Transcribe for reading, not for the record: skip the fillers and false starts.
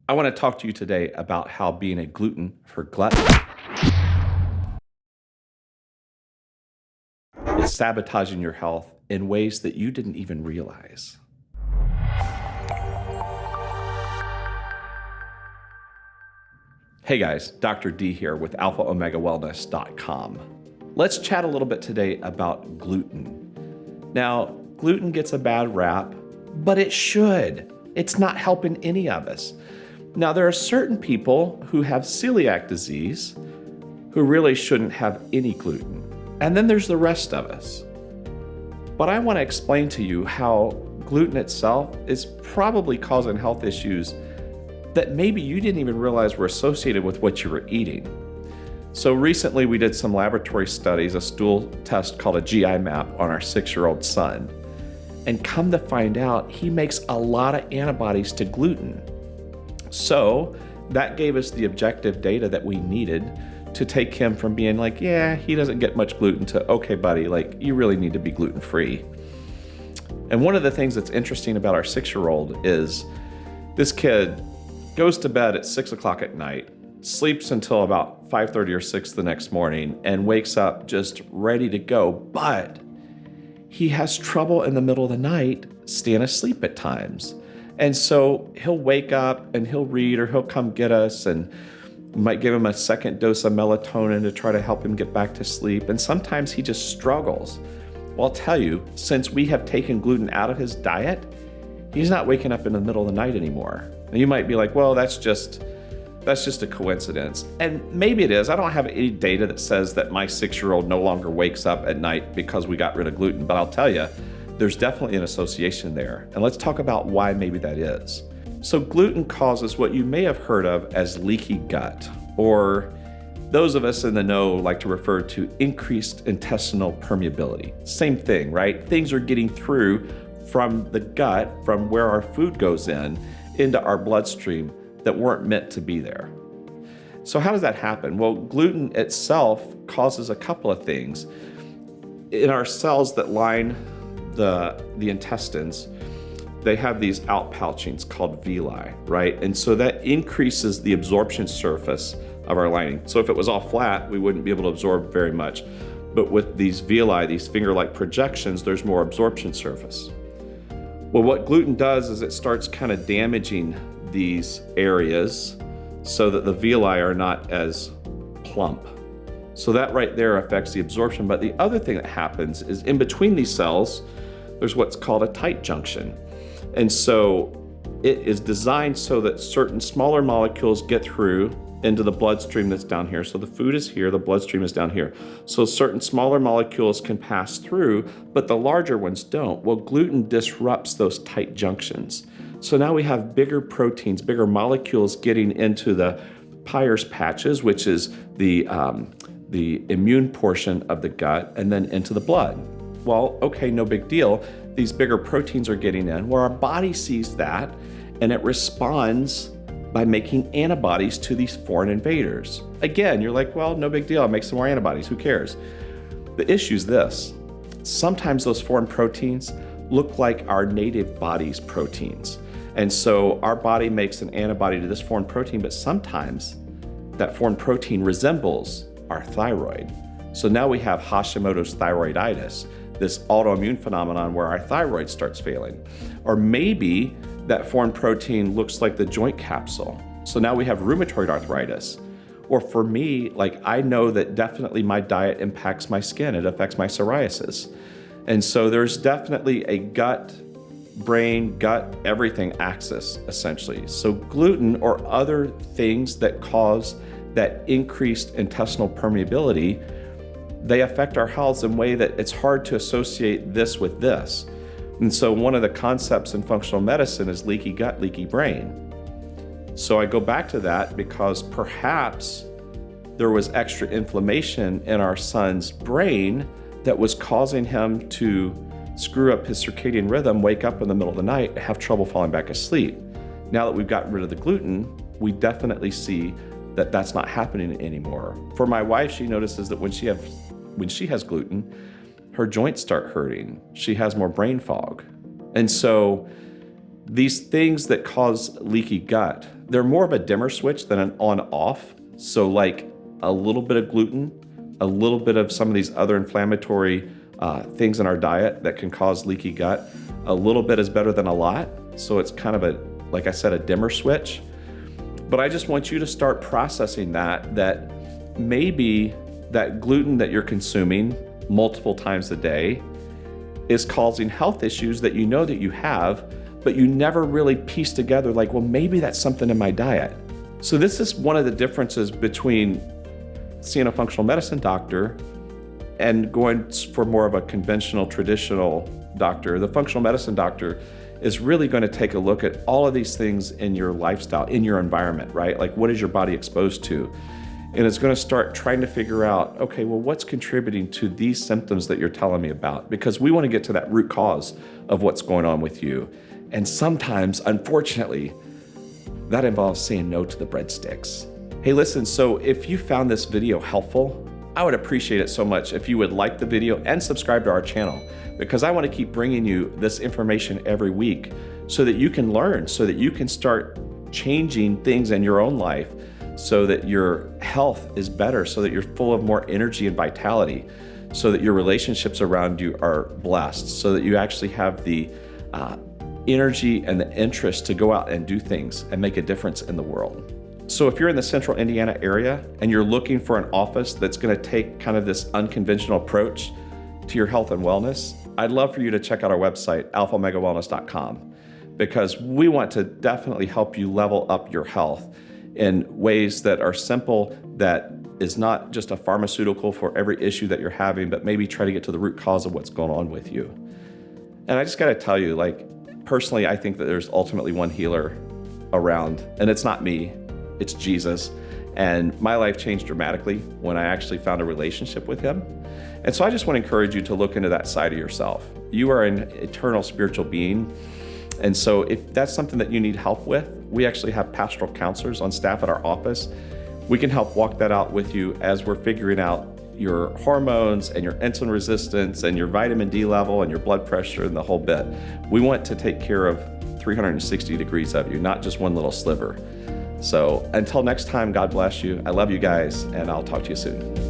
I want to talk to you today about how being a gluten for glutton is sabotaging your health in ways that you didn't even realize. Hey guys, Dr. D here with alphaomegawellness.com. Let's chat a little bit today about gluten. Now, gluten gets a bad rap, but it should. It's not helping any of us. Now, there are certain people who have celiac disease who really shouldn't have any gluten. And then there's the rest of us. But I want to explain to you how gluten itself is probably causing health issues that maybe you didn't even realize were associated with what you were eating. So recently we did some laboratory studies, a stool test called a GI map on our 6-year-old son. And come to find out, he makes a lot of antibodies to gluten. So that gave us the objective data that we needed to take him from being like, yeah, he doesn't get much gluten to, okay, buddy, like you really need to be gluten-free. And one of the things that's interesting about our 6-year-old is this kid goes to bed at 6 o'clock at night, sleeps until about 5:30 or 6 the next morning, and wakes up just ready to go. But he has trouble in the middle of the night staying asleep at times. And so he'll wake up and he'll read, or he'll come get us, and might give him a second dose of melatonin to try to help him get back to sleep. And sometimes he just struggles. Well, I'll tell you, since we have taken gluten out of his diet, he's not waking up in the middle of the night anymore. And you might be like, well, that's just a coincidence. And maybe it is. I don't have any data that says that my 6-year-old no longer wakes up at night because we got rid of gluten. But I'll tell you, there's definitely an association there. And let's talk about why maybe that is. So gluten causes what you may have heard of as leaky gut, or those of us in the know like to refer to increased intestinal permeability. Same thing, right? Things are getting through from the gut, from where our food goes in, into our bloodstream that weren't meant to be there. So how does that happen? Well, gluten itself causes a couple of things. In our cells that line the intestines, they have these outpouchings called villi, right? And so that increases the absorption surface of our lining. So if it was all flat, we wouldn't be able to absorb very much. But with these villi, these finger-like projections, there's more absorption surface. Well, what gluten does is it starts kind of damaging these areas so that the villi are not as plump. So that right there affects the absorption. But the other thing that happens is in between these cells, there's what's called a tight junction. And so it is designed so that certain smaller molecules get through into the bloodstream that's down here. So the food is here, the bloodstream is down here. So certain smaller molecules can pass through, but the larger ones don't. Well, gluten disrupts those tight junctions. So now we have bigger proteins, bigger molecules getting into the Peyer's patches, which is the immune portion of the gut, and then into the blood. Well, okay, no big deal. These bigger proteins are getting in, where our body sees that, and it responds by making antibodies to these foreign invaders. Again, you're like, well, no big deal, I'll make some more antibodies, who cares? The issue is this: sometimes those foreign proteins look like our native body's proteins. And so our body makes an antibody to this foreign protein, but sometimes that foreign protein resembles our thyroid. So now we have Hashimoto's thyroiditis, this autoimmune phenomenon where our thyroid starts failing. Or maybe that foreign protein looks like the joint capsule. So now we have rheumatoid arthritis. Or for me, like I know that definitely my diet impacts my skin. It affects my psoriasis. And so there's definitely a gut, brain, gut, everything axis, essentially. So gluten or other things that cause that increased intestinal permeability, they affect our health in a way that it's hard to associate this with this. And so one of the concepts in functional medicine is leaky gut, leaky brain. So I go back to that because perhaps there was extra inflammation in our son's brain that was causing him to screw up his circadian rhythm, wake up in the middle of the night, and have trouble falling back asleep. Now that we've gotten rid of the gluten, we definitely see that that's not happening anymore. For my wife, she notices that when she has gluten, her joints start hurting. She has more brain fog. And so these things that cause leaky gut they're more of a dimmer switch than an on-off. So like a little bit of gluten, a little bit of some of these other inflammatory things in our diet that can cause leaky gut. A little bit is better than a lot. So it's kind of a, like I said, a dimmer switch. But I just want you to start processing that maybe that gluten that you're consuming multiple times a day is causing health issues that you know that you have, but you never really piece together like, well, maybe that's something in my diet. So this is one of the differences between seeing a functional medicine doctor and going for more of a conventional, traditional doctor. The functional medicine doctor is really going to take a look at all of these things in your lifestyle, in your environment, right? Like, what is your body exposed to? And it's going to start trying to figure out, okay, well, what's contributing to these symptoms that you're telling me about? Because we want to get to that root cause of what's going on with you. And sometimes, unfortunately, that involves saying no to the breadsticks. Hey, listen, so if you found this video helpful, I would appreciate it so much if you would like the video and subscribe to our channel, because I want to keep bringing you this information every week so that you can learn, so that you can start changing things in your own life, so that your health is better, so that you're full of more energy and vitality, so that your relationships around you are blessed, so that you actually have the energy and the interest to go out and do things and make a difference in the world. So if you're in the central Indiana area and you're looking for an office that's going to take kind of this unconventional approach to your health and wellness, I'd love for you to check out our website, alphaomegawellness.com, because we want to definitely help you level up your health in ways that are simple, that is not just a pharmaceutical for every issue that you're having, but maybe try to get to the root cause of what's going on with you. And I just got to tell you, like, personally, I think that there's ultimately one healer around, and it's not me. It's Jesus. And my life changed dramatically when I actually found a relationship with him. And so I just want to encourage you to look into that side of yourself. You are an eternal spiritual being. And so if that's something that you need help with, we actually have pastoral counselors on staff at our office. We can help walk that out with you as we're figuring out your hormones and your insulin resistance and your vitamin D level and your blood pressure and the whole bit. We want to take care of 360 degrees of you, not just one little sliver. So until next time, God bless you. I love you guys, and I'll talk to you soon.